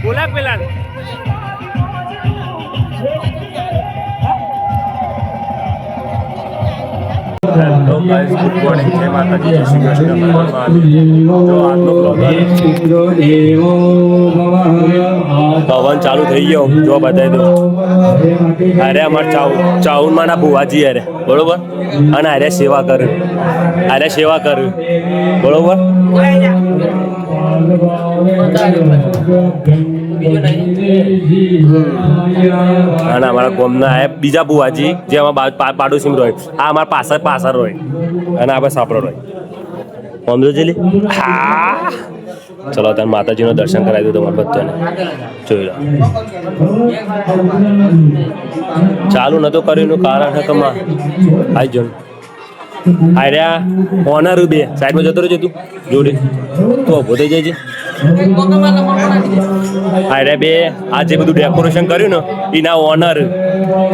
બોલા પેલા good morning જય માતાજી જય શ્રી કૃષ્ણ જો આજનો પવન ચાલુ થઈ ગયો જો બતાવી દો અરે અમારે ચાઉનમાં ના ભુવાજી અરે બરોબર અને અરે સેવા કર્યું બરોબર અને અમારા ગામના બીજા બુવાજી જે અમારા પાડોશી રોય આ અમારા પાછળ રોય અને આપણે સાપડો રોય સમજો છે હા ચલો તમે માતાજીનું દર્શન કરાવી દો તમારા બધાને જોઈ લો ચાલુ નતો કર્યું કારણ છે કે આઈ જો આર્યા ઓનર બે સાઈડમાં જતો રહેજે તું જોડે તો ઉભો થઈ જાય છે અરે બે આ જે બધું ડેકોરેશન કર્યું ને એના ઓનર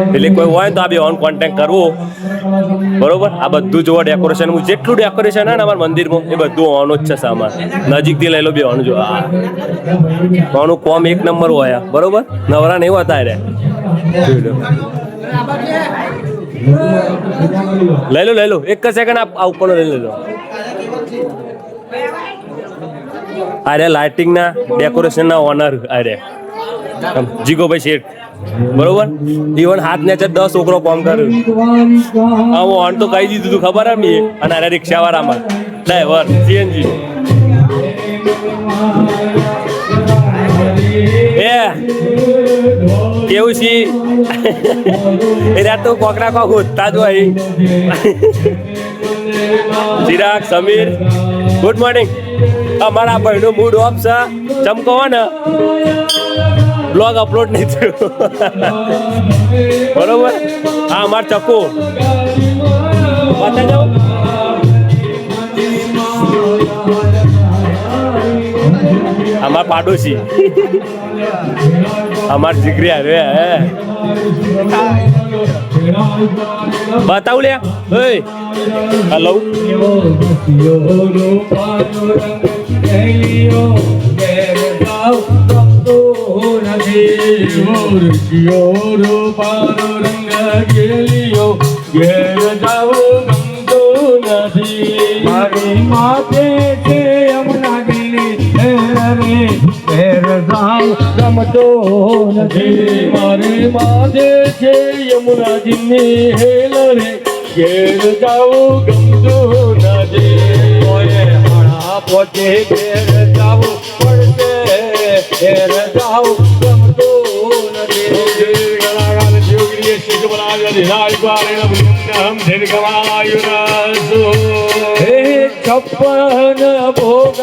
એટલે કોઈ હોય ને તો આ બે ઓન કોન્ટેક્ટ કરવો બરોબર આ બધું જોવા ડેકોરેશન જેટલું ડેકોરેશન હોય ને અમારા મંદિરમાં એ બધું ઓન જ છે સામાન નજીકથી લઈ લો બે ઓન જો ઓનું કોમ એક નંબર હોય બરોબર નવરા નહીં હોતા રે લઈ લો એક સેકન્ડ આ ઉપર લઈ લો અરે લાઇટિંગ ના ડેકોરેશન ના ઓનર અરે જીગોભાઈ શેઠ બરોબર ઇવન હાથ ને 10 છોકરો કામ કર્યું ઓન તો કહી દીધું તું ખબર એમ અને અરે રિક્ષા વાળામાં ડ્રાઈવર સીએનજી એ કેવું છે એ રાત તો કોકડા કોક હોતા જ હોય ચિરાગ સમીર ગુડ મોર્નિંગ અમારા ભાઈનો મૂડ ઓફ છે ચમકો ને બ્લોગ અપલોડ નહીં થયો બરોબર હા અમાર ચકો બતા જાઓ અમાર પાડોશી અમાર જીગરી આવે બતાવું લે હેલો મારી માથે છે યમુના ગીરી રમતો નથી મારી માથે છે યમુનાજીની હેલ રે ઘેર જાવું ગમતું નથી હાણા પોતે ઘેર જાવું પડશે ઘેર જાવું ગમતું નથી છપ્પન ભોગ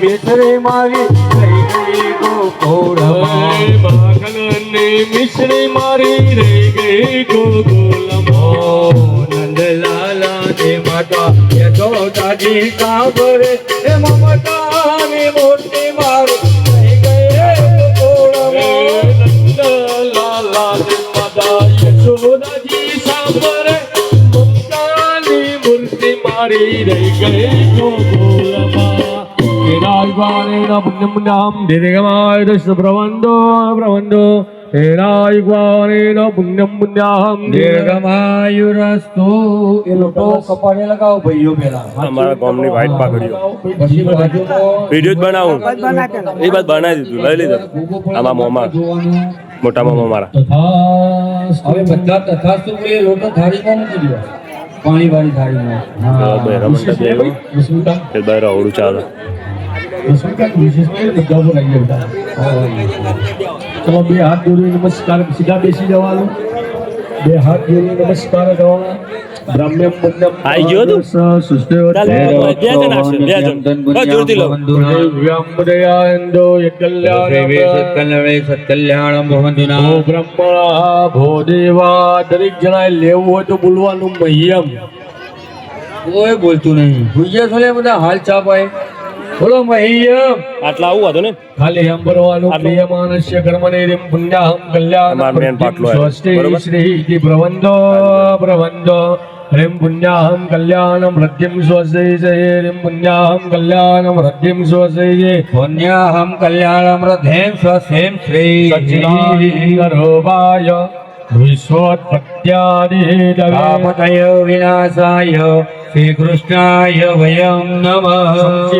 મિશ્રી મારી રહી ગઈ ગોકુળમાં મિશ્રી મારી રહી ગઈ ગોકુળમાં નંદલાલા ને માતા યશોદાજી સાંભળે એ મમતાની મૂર્તિ મારી રહી ગઈ ગોકુળમાં નંદલાલા ને માતા યશોદાજી સાંભળે મમતાની મૂર્તિ મારી મારી રહી ગઈ ગોકુળમાં હે રાજવાણેન પુણ્યમ દીર્ઘમાય દશ પ્રવંદો પ્રવંદો હે રાજવાણેન પુણ્યમ દીર્ઘમાયુરસ્તુ એ લોટો કપાળે લગાવો ભાઈઓ પેલા અમારા ગામની વાઈટ પાઘડીઓ પછી બાજુમાં વિડીયો જ બનાવું એ બાદ બનાવી દીધું લઈ લીધું આમાં મોમાં મોટા મામા મારા હવે બધા તથાસ્તુ બોલે લોટો થાળીમાં મૂકી દો પાણી વાળી થાળીમાં રમતા દેવું એ બાર અવળું ચાલે ચલો બે હાથ જોડી નમસ્કાર સીધા બેસી જવાનું બે હાથ જોડી નમસ્કાર કરવાના બ્રાહ્મ્યમ પુણ્યમ આઈ ગયો તું? ચાલ, બે જણ આવશે, બે જણ. બસ જોરથી લો. વ્યામદયાંદો સત્કલ્યાણમ ભવંતુના ભો બ્રહ્મણા ભો દેવા દરેક જણાએ લેવું હોય તો બોલવાનું મહ્યમ કોઈ બોલતું નહીં ભૂજ્યા થોડે બધા હાલ ચા પાય બોલો મહ્યમ આટલા આવું હતું ને ખાલી સાંભળવાનું પ્રિયમાનસ્ય કર્મને રીમ પુણ્યાહમ અમાર મેન પાટલો આવ્યો. સ્વસ્તિ બરોબર? શ્રી ઇતિ પ્રવંદો પ્રવંદો રીમ પુણ્યાહમ કલ્યાણમ વૃદ્ધિમ સ્વસ્તિ શ્રી રીમ પુણ્યાહમ કલ્યાણમ વૃદ્ધિમ સ્વસ્તિ પુણ્યાહમ કલ્યાણમ રથેમ સ્વસેમ શ્રી સચ્ચિદાનંદરૂપાય વિશ્વોત્પત્યાદિ આપતય વિનાશાય શ્રી કૃષ્ણાય વયમ નમઃ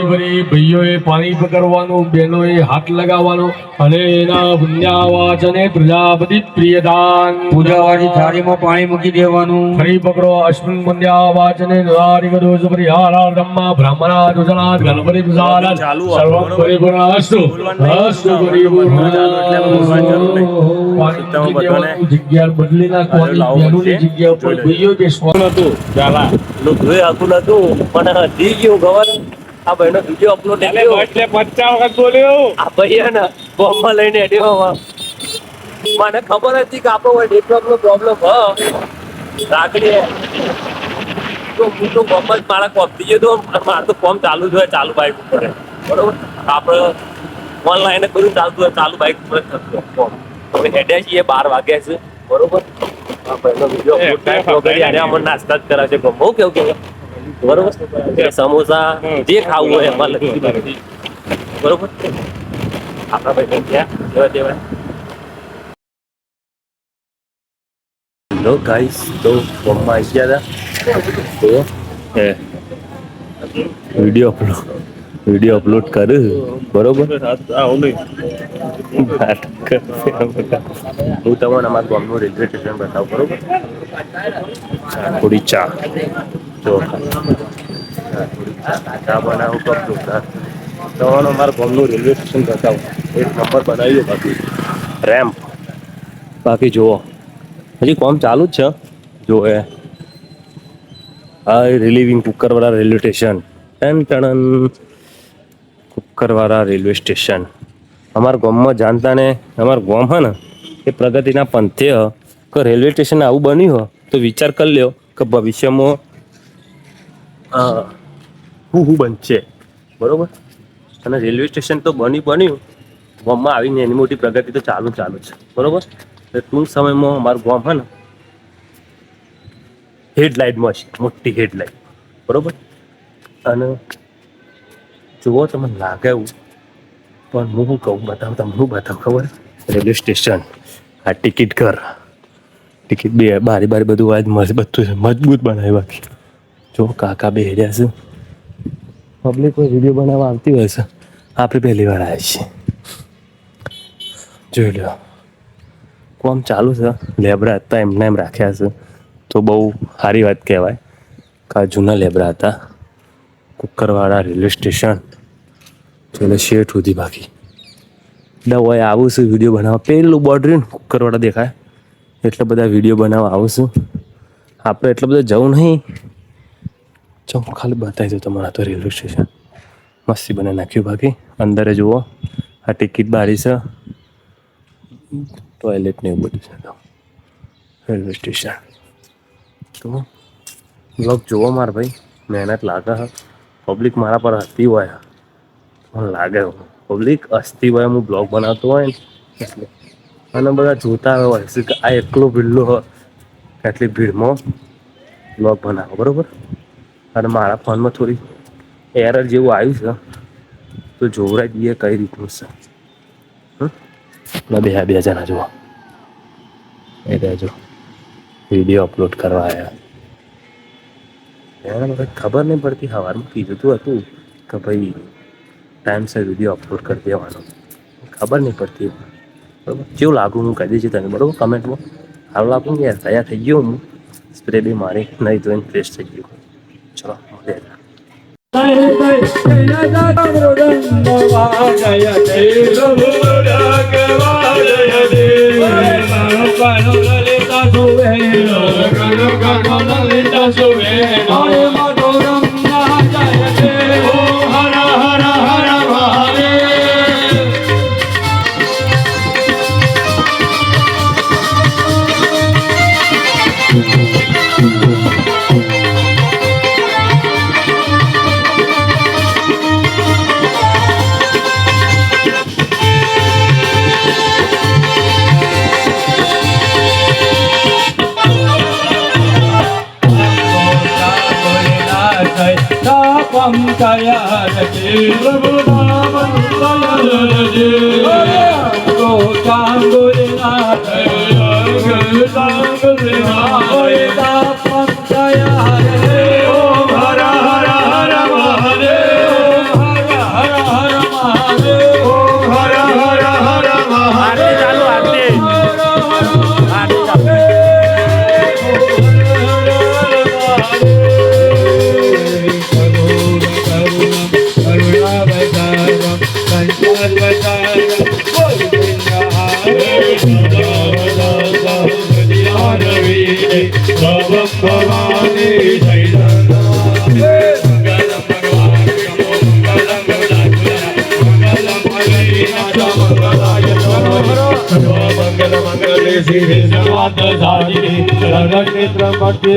ભાઈઓએ પાણી પકડવાનું બહેનોએ હાથ લગાવવાનો અને એના પુણ્યાવાચને પ્રજાપતિ પ્રિયદાન પૂજાવાળી થાળીમાં પાણી મૂકી દેવાનું ફરી પકડો અશ્વિન પુણ્યાવાચને નારિક દોષ પરિહારા બ્રહ્મા બ્રાહ્મણા દુષણા ગણપતિ પ્રસાદ ચાલુ હતું, સર્વ બરોબર? પરિપૂર્ણ અસ્તુ અસ્તુ પરિપૂર્ણ જગ્યા બદલી નાખવાની બહેનોની જગ્યા ઉપર ભાઈઓ બેસવાનું નતું ચાલા જોઈ આખું નતું પણ હજી ગયું ખબર આ ભાઈનો વિડીયો અપલોડ એટલે 50 વખત બોલ્યો આ ભાઈ ને બોમ્બમાં લઈને એડિયોમાં મને ખબર હતી કે આપણો નેટવર્કનો પ્રોબ્લેમ હ રાખડી તો હું તો બોમ્બ જ મારા કોપી ગયો તો મારે તો ફોર્મ ચાલુ જ હોય ચાલુ બાઇક ઉપર બરોબર આપણે ઓનલાઈન બધું ચાલતું હોય ચાલુ બાઇક ઉપર જ થતું હોય ફોર્મ હવે હેડ્યા છીએ 12 વાગ્યા છે બરોબર આ ભાઈનો વિડીયો અપલોડ કરી અને અમને નાસ્તા જ કરાવશે ગમો કેવું કેવું બરોબર સમોસા જે ખાવું હોય એમાં લખી દીધું બરોબર આપણા ભાઈ ગયા દેવા દેવા હેલો ગાઈસ તો ફોનમાં આવી ગયા હતા તો વિડીયો અપલોડ કર્યું બરોબર હું તમને અમારા ગામનું રેલવે સ્ટેશન બતાવું બરોબર થોડી ચા જો ચા બનાવું કપ તમને અમારા ગામનું રેલવે સ્ટેશન બતાવું એક નંબર બનાવી દો બાકી રેમ્પ બાકી જુઓ હજી કામ ચાલુ જ છે જો એ આ રિલીવિંગ કુકરવાળા રેલવે સ્ટેશન ટન કુકરવાળા રેલવે સ્ટેશન અમારા ગામમાં જાણતા ને અમારા ગામ હે ને એ પ્રગતિના પંથે હ કે રેલવે સ્ટેશન આવું બન્યું હો તો વિચાર કરી લ્યો કે ભવિષ્યમાં શું બનશે બરોબર અને રેલવે સ્ટેશન તો બન્યું ગામમાં આવીને એની મોટી પ્રગતિ તો ચાલુ છે બરોબર ટૂંક સમયમાં અમારું ગામ હે ને હેડલાઇટમાં છે મોટી હેડલાઇટ બરોબર અને જુઓ તમને લાગે એવું પણ હું શું કહું બતાવું તમને બતાવું ખબર રેલવે સ્ટેશન આ ટિકિટ ઘર ટિકિટ બે બારી બધું આજ બધું મજબૂત બનાવ્યું બાકી જો કાકા બે રહ્યા છે પબ્લિક કોઈ વિડીયો બનાવવા આવતી હોય છે આપણે પહેલી વાર આવ્યા છીએ જોઈ લો કોમ ચાલુ છે લેબરા હતા એમને એમ રાખ્યા છે તો બહુ સારી વાત કહેવાય કે આ જૂના લેબરા હતા કુકરવાળા રેલવે સ્ટેશન એટલે શેઠ સુધી બાકી હોય આવું છું વિડીયો બનાવવા પેલું બોર્ડર કુકરવાળા દેખાય એટલે બધા વિડીયો બનાવવા આવું છું આપણે એટલું બધું જવું નહીં ચમ ખાલી બતાવી દઉં તમારા તો રેલવે સ્ટેશન મસ્તી બનાવી નાખ્યું બાકી અંદરે જુઓ આ ટિકિટ બારી છે ટોયલેટ ને એવું બધું છે રેલવે સ્ટેશન તો બ્લોગ જુઓ મારા ભાઈ મહેનત લાગે છે પબ્લિક મારા પર હસતી હોય મને લાગે પબ્લિક હસતી હોય હું બ્લોગ બનાવતો હોય ને એટલે અને બધા જોતા હોય છે કે આ એકલો ભીડલો હોય એટલી ભીડમાં બ્લોગ બનાવો બરાબર અને મારા ફોનમાં થોડી એરર જેવું આવ્યું છે, તો જોવરાઈ દઈએ કઈ રીતનું છે. બે જણા જુઓ એ જો વિડીયો અપલોડ કરવા આવ્યા. એને મને ખબર નહીં પડતી. સવારમાં કીધું હતું કે ભાઈ ટાઈમસર વિડીયો અપલોડ કરી દેવાનો. ખબર નહીં પડતી બરાબર. કેવું લાગુ હું કહી દઈશ તને બરાબર કમેન્ટમાં. સારું લાગુ યાર, તૈયાર થઈ ગયો હું. સ્પ્રે બી મારી નહીં ધોઈને ફ્રેશ થઈ ગયું. ચલો મળીએ.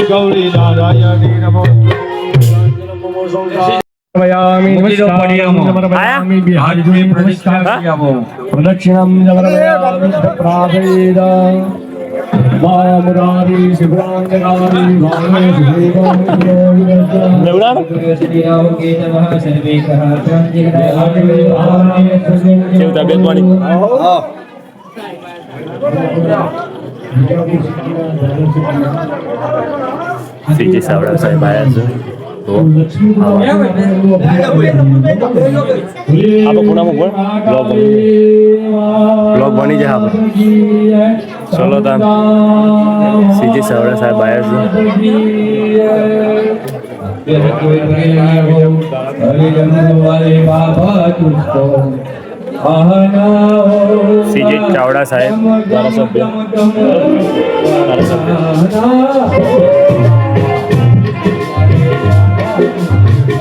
ગૌરી નારાયણી નમો પ્રદક્ષિણમ સીજે સાવડા સાહેબ આવ્યા છે. તો આપણે પૂનામાં પણ બ્લોગ બની જાય આપણે. ચલો તાન સીજે સાવડા સાહેબ આવ્યા છે. સીજે ચાવડા સાહેબ ધારાસભ્ય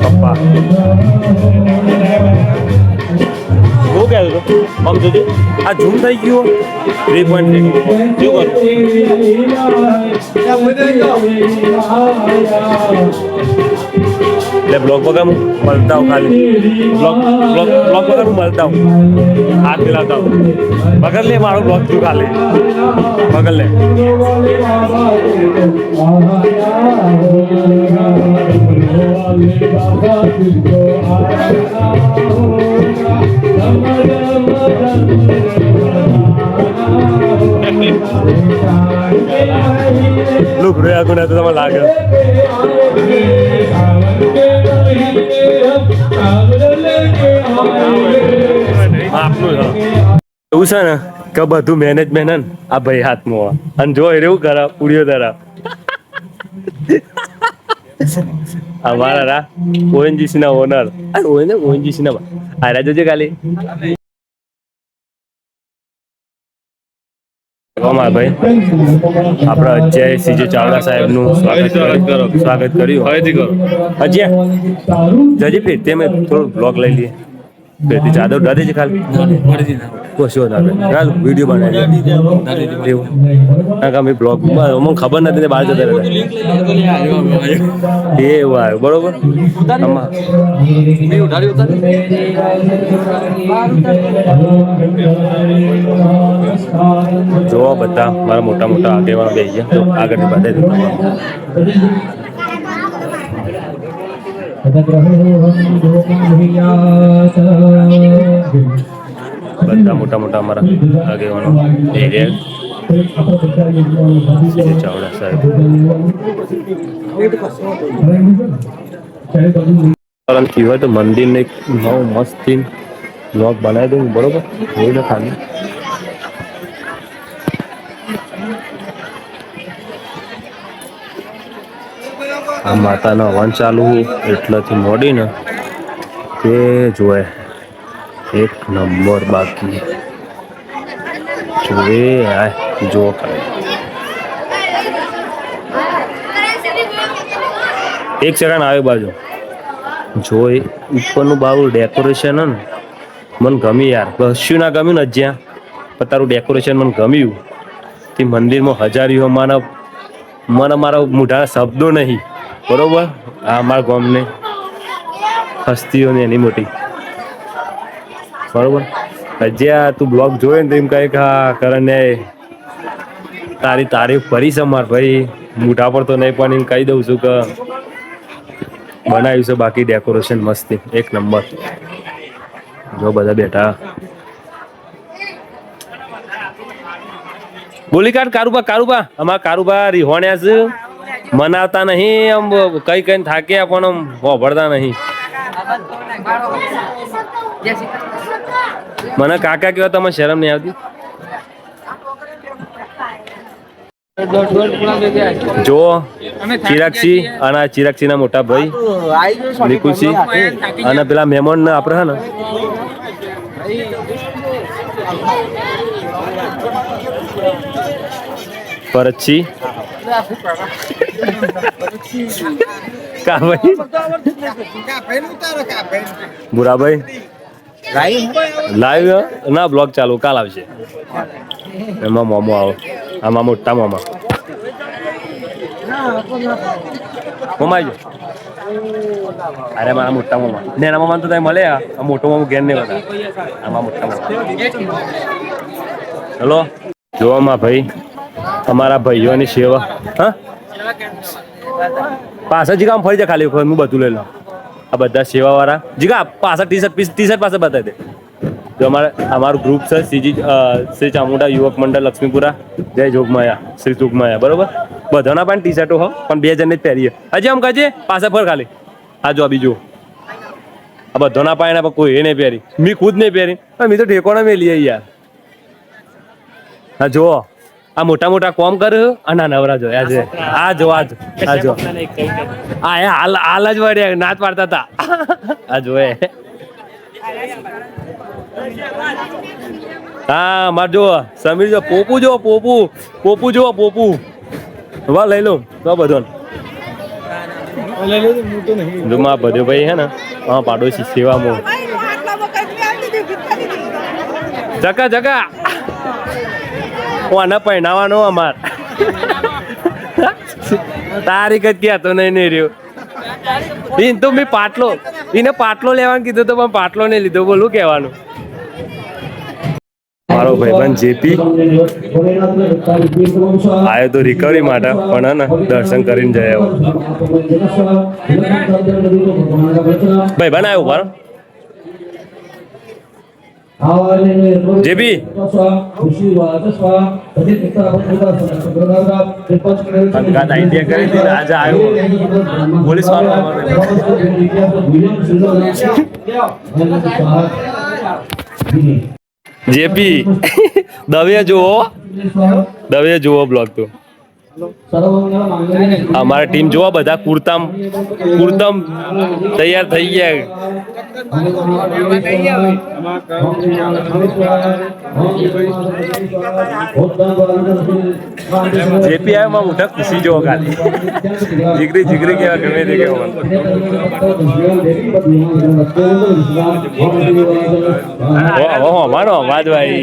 પપ્પા બહુ કહેતો હતો આમ જોજે આ ઝૂમ થઈ ગયું 3.3 કેવું એટલે બ્લોગ વગર હું મળતા હું ખાલી બ્લોગ વગર હું મળતા હું હાથ મિલાવતા હું બગર લે મારું બ્લોગ તું ખાલી બગર લે લુક રોયા ગુના તો તમને લાગે એવું છે ને કે બધું મેનેજમેન્ટ આ ભાઈ હાથમાં અને જો એવું કરા પૂરીઓ ધરા અમારા રા ઓએનજીસી ના ઓનર ઓએનજીસી ના આરા જોજે ખાલી ભાઈ આપણા અજય સીજે ચાવડા સાહેબ નું સ્વાગત કર્યું અજય જજે ફેર તે મેં થોડું બ્લોગ લઈ લઈએ ફેરથી ચાદર દાદે છે ખાલી કશો ના ચાલ વિડીયો બનાવી એવું કારણ કે બ્લોગ અમને ખબર નથી બહાર જતા રહેતા એવું આવ્યું બરોબર જોવા બધા મારા મોટા મોટા આગેવાનો બેસી ગયા આગળની બધા બધા મોટા મોટા અમારા આગેવાનો એરિયા શ્રી ચાવડા સાહેબ થયું હોય તો મંદિરને એક નવો મસ્ત બ્લોગ બનાવી દઉં બરોબર જોઈ લો ખાલી આ માતાનો હવન ચાલુ એટલાથી મોડી ને તે જોએ એક નંબર બાકી જોએ આ જો એક સેકન્ડ આવે બાજુ જો એ ઉપરનું બાબુ ડેકોરેશન હે ને મને ગમી યાર કશું ના ગમ્યું ને જ્યાં પણ તારું ડેકોરેશન મને ગમ્યું તે મંદિરમાં હજારીઓ મને મારા મોઢા શબ્દો નહીં બરોબર આ અમારા ગામને હસ્તીઓની એની મોટી બરોબર હજી તું બ્લોગ જોયે ને તો એમ કહે કે હા કરણે તારી તારીફ કરીશ અમાર ભાઈ મોઢા પર તો નહીં પણ એમ કહી દઉં છું કે બનાવ્યું છે બાકી ડેકોરેશન મસ્તી એક નંબર જો બધા બેઠા બોલી કાઢ કારુબા અમારા કારુબા રિહોણ્યા છે મનાવતા નહીં આમ કઈ કઈ થાક્યા પણ આમ વાપરતા નહીં મને કાકા કેવા તમે શરમ નહીં આવતી જો ચિરાગસિંહ અને ચિરાગસિંહ ના મોટા ભાઈ નિકુલસિંહ અને પેલા મહેમાન ને આપડે હે ને ભરતસિંહ કા ભાઈ બુરાભાઈ લાઈવ ના બ્લોગ ચાલુ કાલ આવશે એમાં મોમો આવો આમાં મોટા મોમા આવી અરે મારા મોટા મોમા ને એના મોમા તો તમે મળે આ મોટો મોમો ઘેર નહીં બધા આમાં મોટા મોમા ચલો જોવામાં ભાઈ અમારા ભાઈઓની સેવા હા પાછળ જીગા ફરી જાય ખાલી વખત હું બધું લઈ લઉં આ બધા સેવા વાળા જીગા પાછળ ટી શર્ટ પાસે બતાવી દે જો અમારું ગ્રુપ છે શ્રી ચામુંડા યુવક મંડળ લક્ષ્મીપુરા જય જોગમાયા શ્રી જોગમાયા બરોબર બધાના પણ ટી શર્ટો હો પણ 2 જણને જ પહેરીએ હજી આમ કહેજે પાછા ફર ખાલી આ જો બીજું આ બધાના પાયના પણ કોઈ એ નહીં પહેરી મેં ખુદ નહીં પહેરી મેં તો ઠેકોણા મેં લઈએ યાર હા જો આ મોટા મોટા કોમ કર્યું અને નવરા જો આ જો આ હાલ જ વળે નાચ પાડતા હતા આ જોએ હા માર જો સમીર જો પોપુ જો પોપુ વાહ લઈ લો તો બધો જો માં બધો ભાઈ હે ને હા પાડોશી સેવામાં જગા આને પહેણાવાનો અમાર તારીખ જ ક્યાં તો નહીં રહ્યો એને તો મેં એને પાટલો લેવાનું કીધું તો પણ પાટલો નહીં લીધો બોલું કહેવાનું મારો ભાઈબંધ જેપી આવ્યો તો રિકવરી માટે પણ હે ને દર્શન કરીને જાય ભાઈબંધ આવ્યો મારો જેપી આઈડિયા કરી હતી આજે આવ્યો પોલીસ વાળો જેપી દવે જુઓ બ્લોગ તો અમારી ટીમ જોવા બધા કુર્તામ તૈયાર થઈ ગયા જેપી આવ્યો માં મોટા ખુશી જોવો ખાલી જીગરી કેવા ગમે તે કેવા અમારો અવાજ ભાઈ